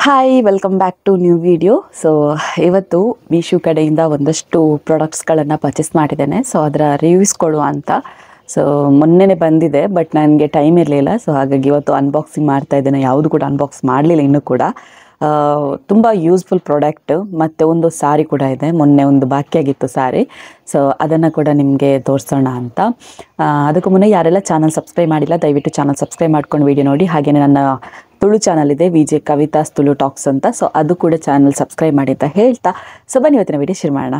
Hi welcome back to new video. So ಇವತ್ತು ಮೀಶೋ ಕಡೆಯಿಂದ ಒಂದಷ್ಟು ಪ್ರಾಡಕ್ಟ್ಸ್ಗಳನ್ನು ಪರ್ಚೇಸ್ ಮಾಡಿದ್ದೇನೆ. ಸೊ ಅದರ ರಿವ್ಯೂಸ್ ಕೊಡುವ ಅಂತ. ಸೊ ಮೊನ್ನೆನೇ ಬಂದಿದೆ, ಬಟ್ ನನಗೆ ಟೈಮ್ ಇರಲಿಲ್ಲ. ಸೊ ಹಾಗಾಗಿ ಇವತ್ತು ಅನ್ಬಾಕ್ಸಿಂಗ್ ಮಾಡ್ತಾ ಇದ್ದೇನೆ. ಯಾವುದು ಕೂಡ ಅನ್ಬಾಕ್ಸ್ ಮಾಡಲಿಲ್ಲ ಇನ್ನೂ ಕೂಡ. ತುಂಬ ಯೂಸ್ಫುಲ್ ಪ್ರಾಡಕ್ಟ್. ಮತ್ತು ಒಂದು ಸಾರಿ ಕೂಡ ಇದೆ, ಮೊನ್ನೆ ಒಂದು ಬಾಕಿಯಾಗಿತ್ತು ಸಾರಿ. ಸೊ ಅದನ್ನು ಕೂಡ ನಿಮಗೆ ತೋರಿಸೋಣ ಅಂತ. ಅದಕ್ಕೂ ಮುನ್ನೇ ಯಾರೆಲ್ಲ ಚಾನಲ್ ಸಬ್ಸ್ಕ್ರೈಬ್ ಮಾಡಿಲ್ಲ ದಯವಿಟ್ಟು ಚಾನಲ್ ಸಬ್ಸ್ಕ್ರೈಬ್ ಮಾಡ್ಕೊಂಡು ವಿಡಿಯೋ ನೋಡಿ. ಹಾಗೆಯೇ ನನ್ನ ತುಳು ಚಾನಲ್ ಇದೆ, ವಿಜೆ ಕವಿತಾಸ್ ತುಳು ಟಾಕ್ಸ್ ಅಂತ. ಸೊ ಅದು ಕೂಡ ಚಾನಲ್ ಸಬ್ಸ್ಕ್ರೈಬ್ ಮಾಡಿ ಅಂತ ಹೇಳ್ತಾ, ಸೊ ಬನ್ನಿ ಇವತ್ತಿನ ವಿಡಿಯೋ ಶುರು ಮಾಡೋಣ.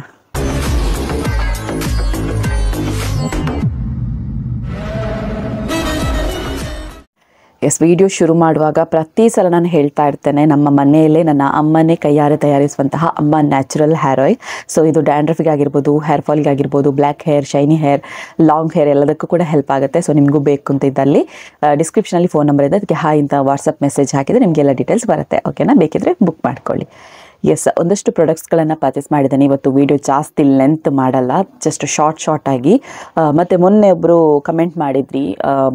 ವಿಡಿಯೋ ಶುರು ಮಾಡುವಾಗ ಪ್ರತಿ ಸಲ ನಾನು ಹೇಳ್ತಾ ಇರ್ತೇನೆ, ನಮ್ಮ ಮನೆಯಲ್ಲೇ ನನ್ನ ಅಮ್ಮನೇ ಕೈಯಾರೆ ತಯಾರಿಸುವಂತಹ ಅಮ್ಮ ನ್ಯಾಚುರಲ್ ಹೇರ್ ಆಯಿಲ್. ಸೊ ಇದು ಡ್ಯಾಂಡ್ರಫಿಗೆ ಆಗಿರ್ಬೋದು, ಹೇರ್ ಫಾಲ್ಗೆ ಆಗಿರ್ಬೋದು, black hair, shiny hair, long hair ಎಲ್ಲದಕ್ಕೂ ಕೂಡ ಹೆಲ್ಪ್ ಆಗುತ್ತೆ. ಸೊ ನಿಮಗೂ ಬೇಕು ಅಂತ ಇದ್ದಲ್ಲಿ ಡಿಸ್ಕ್ರಿಪ್ಷನಲ್ಲಿ ಫೋನ್ ನಂಬರ್ ಇದೆ, ಅದಕ್ಕೆ ಹಾಯ್ ಅಂತ ವಾಟ್ಸಪ್ ಮೆಸೇಜ್ ಹಾಕಿದರೆ ನಿಮಗೆಲ್ಲ ಡೀಟೇಲ್ಸ್ ಬರುತ್ತೆ. ಓಕೆನಾ, ಬೇಕಿದ್ರೆ ಬುಕ್ ಮಾಡ್ಕೊಳ್ಳಿ. ಒಂದಷ್ಟು ಪ್ರಾಡಕ್ಟ್ಸ್ಗಳನ್ನು ಪರ್ಚೇಸ್ ಮಾಡಿದ್ದೇನೆ. ಇವತ್ತು ವಿಡಿಯೋ ಜಾಸ್ತಿ ಲೆಂತ್ ಮಾಡಲ್ಲ, ಜಸ್ಟ್ ಶಾರ್ಟ್ ಆಗಿ. ಮತ್ತು ಮೊನ್ನೆ ಒಬ್ಬರು ಕಮೆಂಟ್ ಮಾಡಿದ್ರಿ,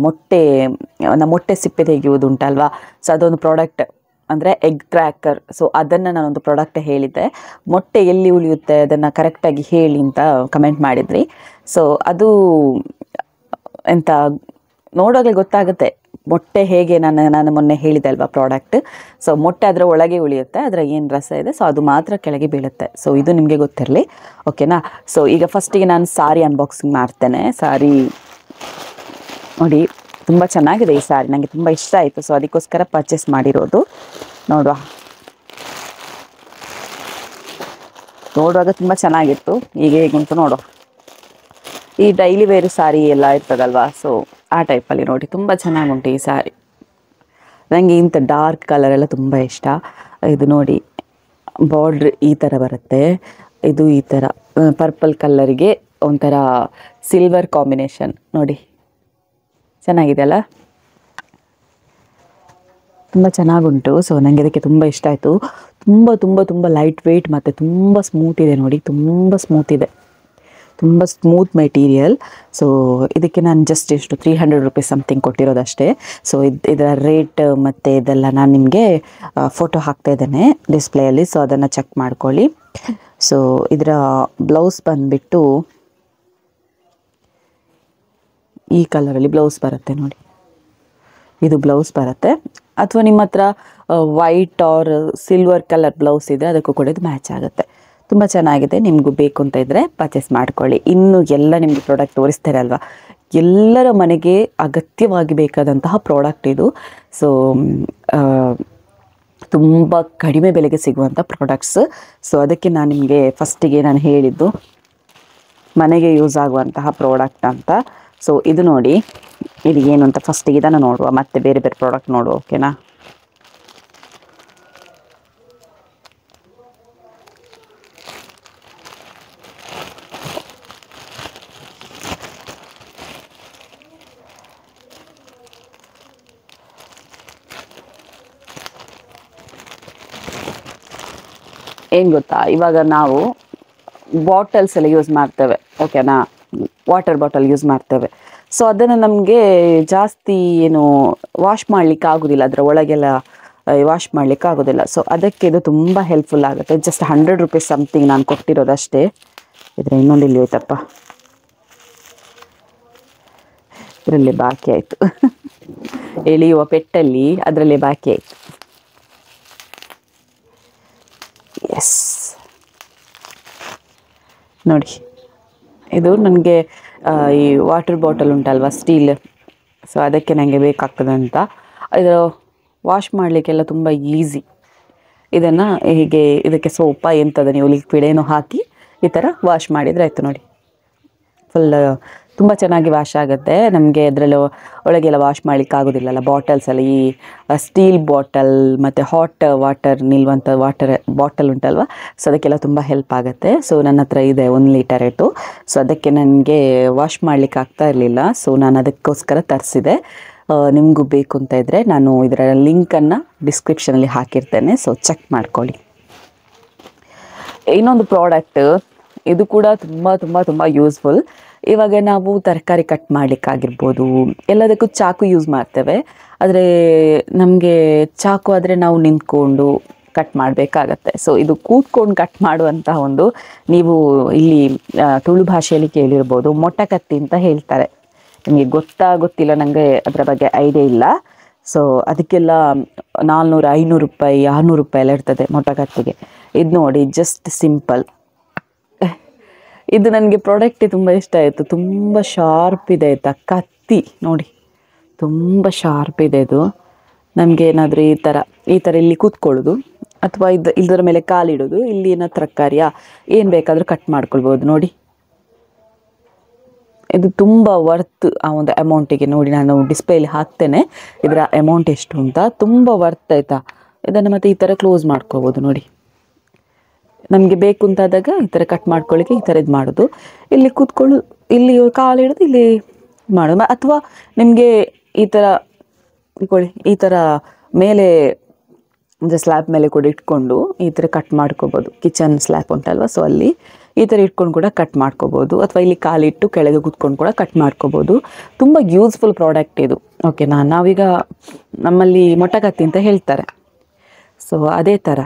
ಮೊಟ್ಟೆ ಸಿಪ್ಪೆ ತೆಗೆಯುವುದು ಉಂಟಲ್ವಾ, ಸೊ ಅದೊಂದು ಪ್ರಾಡಕ್ಟ್ ಅಂದರೆ ಎಗ್ ಕ್ರ್ಯಾಕರ್. ಸೊ ಅದನ್ನು ನಾನೊಂದು ಪ್ರಾಡಕ್ಟ್ ಹೇಳಿದ್ದೆ, ಮೊಟ್ಟೆ ಎಲ್ಲಿ ಉಳಿಯುತ್ತೆ ಅದನ್ನು ಕರೆಕ್ಟಾಗಿ ಹೇಳಿ ಅಂತ ಕಮೆಂಟ್ ಮಾಡಿದ್ರಿ. ಸೊ ಅದು ಎಂತ ನೋಡೋಕ್ಕೆ ಗೊತ್ತಾಗುತ್ತೆ ಮೊಟ್ಟೆ ಹೇಗೆ. ನಾನು ಮೊನ್ನೆ ಹೇಳಿದೆ ಅಲ್ವಾ ಪ್ರಾಡಕ್ಟ್. ಸೊ ಮೊಟ್ಟೆ ಅದರ ಒಳಗೆ ಉಳಿಯುತ್ತೆ, ಅದರ ಏನು ರಸ ಇದೆ ಸೊ ಅದು ಮಾತ್ರ ಕೆಳಗೆ ಬೀಳುತ್ತೆ. ಸೊ ಇದು ನಿಮಗೆ ಗೊತ್ತಿರಲಿ, ಓಕೆನಾ. ಸೊ ಈಗ ಫಸ್ಟಿಗೆ ನಾನು ಸಾರಿ ಅನ್ಬಾಕ್ಸಿಂಗ್ ಮಾಡ್ತೇನೆ. ಸಾರಿ ನೋಡಿ, ತುಂಬ ಚೆನ್ನಾಗಿದೆ ಈ ಸಾರಿ, ನನಗೆ ತುಂಬ ಇಷ್ಟ ಆಯಿತು. ಸೊ ಅದಕ್ಕೋಸ್ಕರ ಪರ್ಚೇಸ್ ಮಾಡಿರೋದು. ನೋಡುವಾಗ ತುಂಬ ಚೆನ್ನಾಗಿತ್ತು. ಈಗ ಹೇಗುಂಟು ನೋಡುವ, ಈ ಡೈಲಿ ವೇರ್ ಸಾರಿ ಎಲ್ಲ ಇರ್ತದಲ್ವಾ, ಸೊ ಆ ಟೈಪಲ್ಲಿ ನೋಡಿ ತುಂಬ ಚೆನ್ನಾಗುಂಟು ಈ ಸಾರಿ. ನನಗೆ ಇಂಥ ಡಾರ್ಕ್ ಕಲರ್ ಎಲ್ಲ ತುಂಬ ಇಷ್ಟ. ಇದು ನೋಡಿ, ಬಾರ್ಡ್ರ್ ಈ ಥರ ಬರುತ್ತೆ, ಇದು ಈ ಥರ ಪರ್ಪಲ್ ಕಲರಿಗೆ ಒಂಥರ ಸಿಲ್ವರ್ ಕಾಂಬಿನೇಷನ್ ನೋಡಿ, ಚೆನ್ನಾಗಿದೆ ಅಲ್ಲ, ತುಂಬ ಚೆನ್ನಾಗುಂಟು. ಸೊ ನನಗೆ ಇದಕ್ಕೆ ತುಂಬ ಇಷ್ಟ ಆಯಿತು. ತುಂಬ ತುಂಬ ತುಂಬ ಲೈಟ್ ವೆಯ್ಟ್ ಮತ್ತು ತುಂಬ ಸ್ಮೂತ್ ಇದೆ ನೋಡಿ, ತುಂಬ ಸ್ಮೂತ್ ಇದೆ, ತುಂಬ ಸ್ಮೂತ್ ಮೆಟೀರಿಯಲ್. ಸೊ ಇದಕ್ಕೆ ನಾನು ಜಸ್ಟ್ ಎಷ್ಟು 300 ರೂಪೀಸ್ ಸಮಥಿಂಗ್ ಕೊಟ್ಟಿರೋದಷ್ಟೇ. ಸೊ ಇದರ ರೇಟ್ ಮತ್ತು ಇದೆಲ್ಲ ನಾನು ನಿಮಗೆ ಫೋಟೋ ಹಾಕ್ತಾ ಇದ್ದೇನೆ ಡಿಸ್ಪ್ಲೇಯಲ್ಲಿ, ಸೊ ಅದನ್ನು ಚೆಕ್ ಮಾಡ್ಕೊಳ್ಳಿ. ಸೊ ಇದರ ಬ್ಲೌಸ್ ಬಂದುಬಿಟ್ಟು ಈ ಕಲರಲ್ಲಿ ಬ್ಲೌಸ್ ಬರುತ್ತೆ ನೋಡಿ, ಇದು ಬ್ಲೌಸ್ ಬರುತ್ತೆ. ಅಥವಾ ನಿಮ್ಮ ಹತ್ರ white R silver colour blouse ಇದೆ, ಅದಕ್ಕೂ ಕೂಡ ಇದು ಮ್ಯಾಚ್ ಆಗುತ್ತೆ. ತುಂಬ ಚೆನ್ನಾಗಿದೆ, ನಿಮಗೂ ಬೇಕು ಅಂತ ಇದ್ದರೆ ಪರ್ಚೇಸ್ ಮಾಡ್ಕೊಳ್ಳಿ. ಇನ್ನು ಎಲ್ಲ ನಿಮಗೆ ಪ್ರಾಡಕ್ಟ್ ತೋರಿಸ್ತಾರೆ ಅಲ್ವಾ, ಎಲ್ಲರ ಮನೆಗೆ ಅಗತ್ಯವಾಗಿ ಬೇಕಾದಂತಹ ಪ್ರಾಡಕ್ಟ್ ಇದು. ಸೊ ತುಂಬ ಕಡಿಮೆ ಬೆಲೆಗೆ ಸಿಗುವಂಥ ಪ್ರಾಡಕ್ಟ್ಸ್. ಸೊ ಅದಕ್ಕೆ ನಾನು ನಿಮಗೆ ಫಸ್ಟಿಗೆ ನಾನು ಹೇಳಿದ್ದು ಮನೆಗೆ ಯೂಸ್ ಆಗುವಂತಹ ಪ್ರಾಡಕ್ಟ್ ಅಂತ. ಸೊ ಇದು ನೋಡಿ, ಇದು ಏನು ಅಂತ ಫಸ್ಟಿಗೆ ಇದನ್ನು ನೋಡುವ, ಮತ್ತೆ ಬೇರೆ ಬೇರೆ ಪ್ರಾಡಕ್ಟ್ ನೋಡುವ, ಓಕೆನಾ. ಏನು ಗೊತ್ತಾ, ಇವಾಗ ನಾವು ಬಾಟಲ್ಸ್ ಎಲ್ಲ ಯೂಸ್ ಮಾಡ್ತೇವೆ, ಓಕೆನಾ, ವಾಟರ್ ಬಾಟಲ್ ಯೂಸ್ ಮಾಡ್ತೇವೆ. ಸೊ ಅದನ್ನು ನಮಗೆ ಜಾಸ್ತಿ ಏನು ವಾಶ್ ಮಾಡಲಿಕ್ಕೆ ಆಗೋದಿಲ್ಲ, ಅದರ ಒಳಗೆಲ್ಲ ವಾಶ್ ಮಾಡಲಿಕ್ಕೆ ಆಗೋದಿಲ್ಲ. ಸೊ ಅದಕ್ಕೆ ಇದು ತುಂಬ ಹೆಲ್ಪ್ಫುಲ್ ಆಗುತ್ತೆ. ಜಸ್ಟ್ 100 ರೂಪೀಸ್ ಸಮಥಿಂಗ್ ನಾನು ಕೊಟ್ಟಿರೋದಷ್ಟೇ. ಇದ್ರೆ ಇನ್ನೊಂದು ಇಲ್ಲಿ ಹೋಯ್ತಪ್ಪ, ಇದರಲ್ಲಿ ಬಾಕಿ ಆಯಿತು ಎಳೆಯುವ ಪೆಟ್ಟಲ್ಲಿ ಅದರಲ್ಲೇ ಬಾಕಿ ಆಯಿತು. ಎಸ್ ನೋಡಿ, ಇದು ನನಗೆ ಈ ವಾಟರ್ ಬಾಟಲ್ ಉಂಟಲ್ವ ಸ್ಟೀಲ್, ಸೊ ಅದಕ್ಕೆ ನನಗೆ ಬೇಕಾಗ್ತದಂತ. ಇದು ವಾಶ್ ಮಾಡಲಿಕ್ಕೆಲ್ಲ ತುಂಬ ಈಸಿ. ಇದನ್ನು ಹೀಗೆ ಇದಕ್ಕೆ ಸೋಪ ಎಂಥದ ನೀವು ಲಿಕ್ವಿಡ್ ಏನೋ ಹಾಕಿ ಈ ಥರ ವಾಶ್ ಮಾಡಿದರೆ ಆಯಿತು ನೋಡಿ, ಫುಲ್ ತುಂಬ ಚೆನ್ನಾಗಿ ವಾಶ್ ಆಗುತ್ತೆ. ನಮಗೆ ಅದರಲ್ಲಿ ಒಳಗೆಲ್ಲ ವಾಶ್ ಮಾಡಲಿಕ್ಕೆ ಆಗೋದಿಲ್ಲಲ್ಲ ಬಾಟಲ್ಸಲ್ಲಿ, ಈ ಸ್ಟೀಲ್ ಬಾಟಲ್ ಮತ್ತು ಹಾಟ್ ವಾಟರ್ ನಿಲ್ಲುವಂಥ ವಾಟರ್ ಬಾಟಲ್ ಉಂಟಲ್ವ, ಸೊ ಅದಕ್ಕೆಲ್ಲ ತುಂಬ ಹೆಲ್ಪ್ ಆಗುತ್ತೆ. ಸೊ ನನ್ನ ಹತ್ರ ಇದೆ 1 ಲೀಟರ್ ಇಟ್ಟು. ಸೊ ಅದಕ್ಕೆ ನನಗೆ ವಾಶ್ ಮಾಡಲಿಕ್ಕೆ ಆಗ್ತಾ ಇರಲಿಲ್ಲ, ಸೊ ನಾನು ಅದಕ್ಕೋಸ್ಕರ ತರಿಸಿದೆ. ನಿಮಗೂ ಬೇಕು ಅಂತ ಇದ್ದರೆ ನಾನು ಇದರ ಲಿಂಕನ್ನು ಡಿಸ್ಕ್ರಿಪ್ಷನಲ್ಲಿ ಹಾಕಿರ್ತೇನೆ, ಸೊ ಚೆಕ್ ಮಾಡ್ಕೊಳ್ಳಿ. ಇನ್ನೊಂದು ಪ್ರಾಡಕ್ಟ್, ಇದು ಕೂಡ ತುಂಬ ತುಂಬ ತುಂಬ ಯೂಸ್ಫುಲ್. ಇವಾಗ ನಾವು ತರಕಾರಿ ಕಟ್ ಮಾಡಲಿಕ್ಕಾಗಿರ್ಬೋದು, ಎಲ್ಲದಕ್ಕೂ ಚಾಕು ಯೂಸ್ ಮಾಡ್ತೇವೆ. ಆದರೆ ನಮಗೆ ಚಾಕು ಆದರೆ ನಾವು ನಿಂತ್ಕೊಂಡು ಕಟ್ ಮಾಡಬೇಕಾಗತ್ತೆ. ಸೊ ಇದು ಕೂತ್ಕೊಂಡು ಕಟ್ ಮಾಡುವಂತಹ ಒಂದು, ನೀವು ಇಲ್ಲಿ ತುಳು ಭಾಷೆಯಲ್ಲಿ ಕೇಳಿರ್ಬೋದು, ಮೊಟ್ಟಕತ್ತಿ ಅಂತ ಹೇಳ್ತಾರೆ. ನಿಮಗೆ ಗೊತ್ತಿಲ್ಲ, ನನಗೆ ಅದರ ಬಗ್ಗೆ ಐಡಿಯಾ ಇಲ್ಲ. ಸೊ ಅದಕ್ಕೆಲ್ಲ 400-500 ರೂಪಾಯಿ 600 ರೂಪಾಯಿ ಎಲ್ಲ ಇರ್ತದೆ ಮೊಟ್ಟಕತ್ತಿಗೆ. ಇದು ನೋಡಿ ಜಸ್ಟ್ ಸಿಂಪಲ್. ಇದು ನನಗೆ ಪ್ರಾಡಕ್ಟೇ ತುಂಬ ಇಷ್ಟ ಆಯಿತು. ತುಂಬ ಶಾರ್ಪ್ ಇದೆ ಆಯಿತಾ, ಕತ್ತಿ ನೋಡಿ ತುಂಬ ಶಾರ್ಪ್ ಇದೆ ಇದು. ನಮಗೆ ಏನಾದರೂ ಈ ಥರ ಇಲ್ಲಿ ಕೂತ್ಕೊಳ್ಳೋದು, ಅಥವಾ ಇದರ ಮೇಲೆ ಕಾಲಿಡೋದು, ಇಲ್ಲಿ ಏನಾದ್ರು ತರಕಾರಿಯ ಏನು ಬೇಕಾದರೂ ಕಟ್ ಮಾಡ್ಕೊಳ್ಬೋದು. ನೋಡಿ ಇದು ತುಂಬ ವರ್ತ್ ಆ ಒಂದು ಅಮೌಂಟಿಗೆ. ನೋಡಿ ನಾನು ಡಿಸ್ಪ್ಲೇಲಿ ಹಾಕ್ತೇನೆ ಇದರ ಅಮೌಂಟ್ ಎಷ್ಟು ಅಂತ. ತುಂಬ ವರ್ತ್ ಆಯಿತಾ. ಇದನ್ನು ಮತ್ತೆ ಈ ಥರ ಕ್ಲೋಸ್ ಮಾಡ್ಕೋಬೋದು. ನೋಡಿ ನಮಗೆ ಬೇಕು ಅಂತಾದಾಗ ಈ ಥರ ಕಟ್ ಮಾಡ್ಕೊಳ್ಳಿಕ್ಕೆ ಈ ಥರ ಇದು ಮಾಡೋದು. ಇಲ್ಲಿ ಕೂತ್ಕೊಳ್ಳು, ಇಲ್ಲಿ ಕಾಲಿಡೋದು, ಇಲ್ಲಿ ಮಾಡೋದು. ಅಥವಾ ನಿಮಗೆ ಈ ಥರ ಇಟ್ಕೊಳ್ಳಿ, ಈ ಥರ ಮೇಲೆ ಅಂದರೆ ಸ್ಲ್ಯಾಬ್ ಮೇಲೆ ಕೂಡ ಇಟ್ಕೊಂಡು ಈ ಥರ ಕಟ್ ಮಾಡ್ಕೋಬೋದು. ಕಿಚನ್ ಸ್ಲ್ಯಾಬ್ ಉಂಟಲ್ವ, ಸೊ ಅಲ್ಲಿ ಈ ಥರ ಇಟ್ಕೊಂಡು ಕೂಡ ಕಟ್ ಮಾಡ್ಕೋಬೋದು. ಅಥವಾ ಇಲ್ಲಿ ಕಾಲಿಟ್ಟು ಕೆಳಗೆ ಕೂತ್ಕೊಂಡು ಕೂಡ ಕಟ್ ಮಾಡ್ಕೋಬೋದು. ತುಂಬ ಯೂಸ್ಫುಲ್ ಪ್ರಾಡಕ್ಟ್ ಇದು. ಓಕೆನಾ. ನಾವೀಗ ನಮ್ಮಲ್ಲಿ ಮೊಟ್ಟಕತ್ತಿ ಅಂತ ಹೇಳ್ತಾರೆ. ಸೊ ಅದೇ ಥರ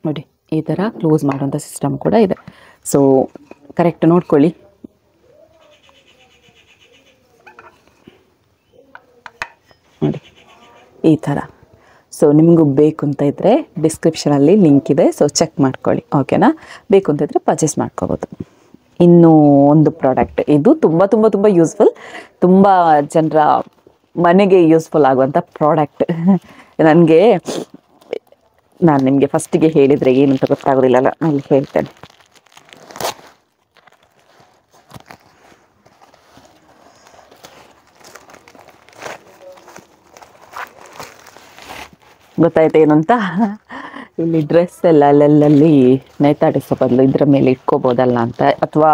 ನೋಡಿ ಈ ಥರ ಕ್ಲೋಸ್ ಮಾಡುವಂಥ ಸಿಸ್ಟಮ್ ಕೂಡ ಇದೆ. ಸೊ ಕರೆಕ್ಟ್ ನೋಡ್ಕೊಳ್ಳಿ. ನೋಡಿ ಈ ಥರ. ಸೊ ನಿಮಗೂ ಬೇಕು ಅಂತ ಇದ್ದರೆ ಡಿಸ್ಕ್ರಿಪ್ಷನಲ್ಲಿ ಲಿಂಕ್ ಇದೆ, ಸೊ ಚೆಕ್ ಮಾಡ್ಕೊಳ್ಳಿ. ಓಕೆನಾ. ಬೇಕು ಅಂತ ಇದ್ದರೆ ಪರ್ಚೇಸ್ ಮಾಡ್ಕೋಬೋದು. ಇನ್ನೂ ಒಂದು ಪ್ರಾಡಕ್ಟ್, ಇದು ತುಂಬ ತುಂಬ ತುಂಬ ಯೂಸ್ಫುಲ್, ತುಂಬ ಜನರ ಮನೆಗೆ ಯೂಸ್ಫುಲ್ ಆಗುವಂಥ ಪ್ರಾಡಕ್ಟ್. ನಾನು ನಿಮಗೆ ಫಸ್ಟಿಗೆ ಹೇಳಿದರೆ ಏನು ಅಂತ ಗೊತ್ತಾಗೋದಿಲ್ಲಲ್ಲ, ಅಲ್ಲಿ ಹೇಳ್ತೇನೆ. ಗೊತ್ತಾಯ್ತು ಏನು ಅಂತ. ಇಲ್ಲಿ ಡ್ರೆಸ್ ಎಲ್ಲ ಅಲ್ಲಲ್ಲಿ ನೇತಾಡಿಸೋ ಬದಲು ಇದರ ಮೇಲೆ ಇಟ್ಕೋಬೋದಲ್ಲ ಅಂತ. ಅಥವಾ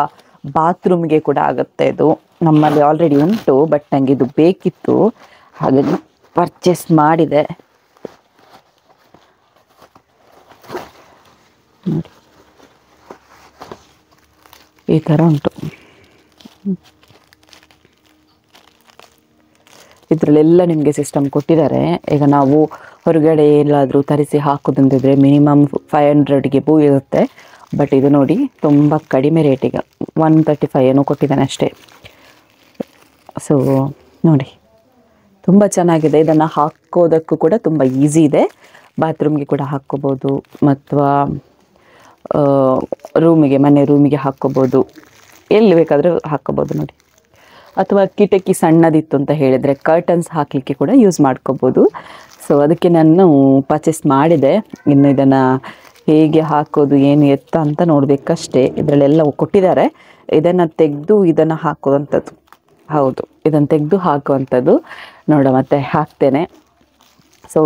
ಬಾತ್ರೂಮ್ಗೆ ಕೂಡ ಆಗುತ್ತೆ ಇದು. ನಮ್ಮಲ್ಲಿ ಆಲ್ರೆಡಿ ಉಂಟು, ಬಟ್ ನನಗೆ ಇದು ಬೇಕಿತ್ತು, ಹಾಗಾಗಿ ಪರ್ಚೇಸ್ ಮಾಡಿದೆ. ನೋಡಿ ಈ ಥರ ಉಂಟು. ಇದರಲ್ಲೆಲ್ಲ ನಿಮಗೆ ಸಿಸ್ಟಮ್ ಕೊಟ್ಟಿದ್ದಾರೆ. ಈಗ ನಾವು ಹೊರಗಡೆ ಎಲ್ಲಾದರೂ ತರಿಸಿ ಹಾಕೋದಂತಿದ್ರೆ ಮಿನಿಮಮ್ 500ಗೆ ಇರುತ್ತೆ. ಬಟ್ ಇದು ನೋಡಿ ತುಂಬ ಕಡಿಮೆ ರೇಟಿಗೆ 135 ಏನೋ ಕೊಟ್ಟಿದ್ದಾನೆ ಅಷ್ಟೇ. ಸೊ ನೋಡಿ ತುಂಬ ಚೆನ್ನಾಗಿದೆ. ಇದನ್ನು ಹಾಕೋದಕ್ಕೂ ಕೂಡ ತುಂಬ ಈಸಿ ಇದೆ. ಬಾತ್ರೂಮ್ಗೆ ಕೂಡ ಹಾಕ್ಕೋಬೋದು, ಮತ್ತು ಮನೆ ರೂಮಿಗೆ ಹಾಕ್ಕೋಬೋದು, ಎಲ್ಲಿ ಬೇಕಾದರೂ ಹಾಕ್ಕೋಬೋದು ನೋಡಿ. ಅಥವಾ ಕಿಟಕಿ ಸಣ್ಣದಿತ್ತು ಅಂತ ಹೇಳಿದರೆ ಕರ್ಟನ್ಸ್ ಹಾಕಲಿಕ್ಕೆ ಕೂಡ ಯೂಸ್ ಮಾಡ್ಕೋಬೋದು. ಸೊ ಅದಕ್ಕೆ ನಾನು ಪರ್ಚೇಸ್ ಮಾಡಿದೆ. ಇನ್ನು ಇದನ್ನು ಹೇಗೆ ಹಾಕೋದು ಏನು ಎತ್ತ ಅಂತ ನೋಡಬೇಕಷ್ಟೇ. ಇದರಲ್ಲೆಲ್ಲ ಕೊಟ್ಟಿದ್ದಾರೆ. ಇದನ್ನು ತೆಗೆದು ಇದನ್ನು ಹಾಕುವಂಥದ್ದು. ಹೌದು, ಇದನ್ನು ತೆಗೆದು ಹಾಕುವಂಥದ್ದು. ನೋಡ ಮತ್ತೆ ಹಾಕ್ತೇನೆ. ಸೊ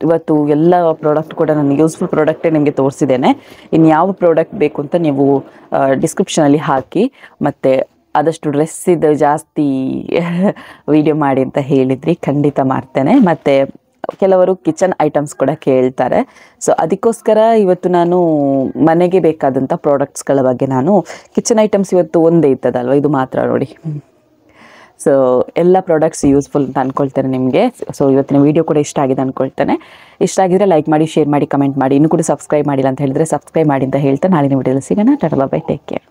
ಇವತ್ತು ಎಲ್ಲ ಪ್ರಾಡಕ್ಟ್ ಕೂಡ ನಾನು ಯೂಸ್ಫುಲ್ ಪ್ರಾಡಕ್ಟೇ ನಿಮಗೆ ತೋರಿಸಿದ್ದೇನೆ. ಇನ್ನು ಯಾವ ಪ್ರಾಡಕ್ಟ್ ಬೇಕು ಅಂತ ನೀವು ಡಿಸ್ಕ್ರಿಪ್ಷನಲ್ಲಿ ಹಾಕಿ. ಮತ್ತು ಆದಷ್ಟು ಡ್ರೆಸ್ಸಿದ್ದು ಜಾಸ್ತಿ ವಿಡಿಯೋ ಮಾಡಿ ಅಂತ ಹೇಳಿದ್ರಿ, ಖಂಡಿತ ಮಾಡ್ತೇನೆ. ಮತ್ತು ಕೆಲವರು ಕಿಚನ್ ಐಟಮ್ಸ್ ಕೂಡ ಕೇಳ್ತಾರೆ. ಸೊ ಅದಕ್ಕೋಸ್ಕರ ಇವತ್ತು ನಾನು ಮನೆಗೆ ಬೇಕಾದಂಥ ಪ್ರಾಡಕ್ಟ್ಸ್ಗಳ ಬಗ್ಗೆ ನಾನು ಕಿಚನ್ ಐಟಮ್ಸ್ ಇವತ್ತು ಒಂದೇ ಇರ್ತದಲ್ವ, ಇದು ಮಾತ್ರ ನೋಡಿ. ಸೊ ಎಲ್ಲ ಪ್ರಾಡಕ್ಟ್ಸ್ ಯೂಸ್ಫುಲ್ ಅಂತ ಅಂದ್ಕೊಳ್ತೇನೆ ನಿಮಗೆ. ಸೊ ಇವತ್ತಿನ ವೀಡಿಯೋ ಕೂಡ ಇಷ್ಟ ಆಗಿದೆ ಅಂದ್ಕೊಳ್ತೇನೆ. ಇಷ್ಟ ಆಗಿದ್ರೆ ಲೈಕ್ ಮಾಡಿ, ಶೇರ್ ಮಾಡಿ, ಕಮೆಂಟ್ ಮಾಡಿ. ಇನ್ನೂ ಕೂಡ ಸಬ್ಸ್ಕ್ರೈಬ್ ಮಾಡಿಲ್ಲ ಅಂತ ಹೇಳಿದ್ರೆ ಸಬ್ಸ್ಕ್ರೈಬ್ ಮಾಡಿ ಅಂತ ಹೇಳ್ತಾ ನಾಳಿನ ವೀಡಿಯೋದಲ್ಲಿ ಸಿಗೋಣ. Tata, bye bye, take care.